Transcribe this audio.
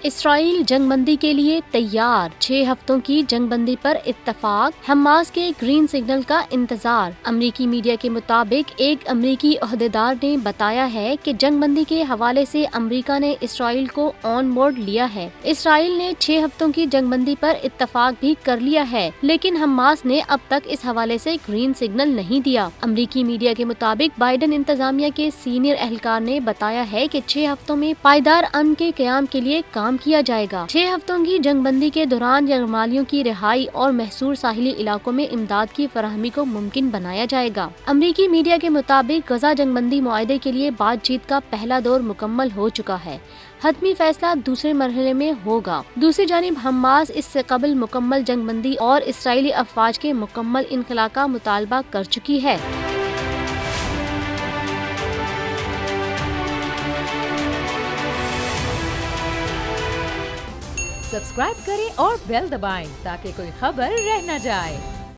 Israel जंगबंदी के लिए तैयार, 6 हफ्तों की जंगबंदी पर इत्तफाक, हमास के ग्रीन सिग्नल का इंतजार। अमरीकी मीडिया के मुताबिक एक अमरीकी ओहदेदार ने बताया है कि जंगबंदी के हवाले से अमरीका ने इसराइल को ऑन बोर्ड लिया है। इसराइल ने 6 हफ्तों की जंगबंदी पर इत्तफाक भी कर लिया है, लेकिन हमास ने अब तक इस हवाले से ग्रीन सिग्नल नहीं दिया। अमरीकी मीडिया के मुताबिक बाइडेन इंतजामिया के सीनियर एहलकार ने बताया है कि 6 हफ्तों में पायदार अमन के क़याम के लिए काम किया जाएगा। 6 हफ्तों की जंगबंदी के दौरान यरगमालियों की रिहाई और महसूर साहिली इलाकों में इमदाद की फराहमी को मुमकिन बनाया जाएगा। अमरीकी मीडिया के मुताबिक गजा जंगबंदी मुआहदे के लिए बातचीत का पहला दौर मुकम्मल हो चुका है। हतमी फैसला दूसरे मरहले में होगा। दूसरी जानिब हमास इससे कबल मुकम्मल जंगबंदी और इसराइली अफवाज के मुकम्मल इनखला का मुतालबा कर चुकी है। सब्सक्राइब करें और बेल दबाएं ताकि कोई खबर रह न जाए।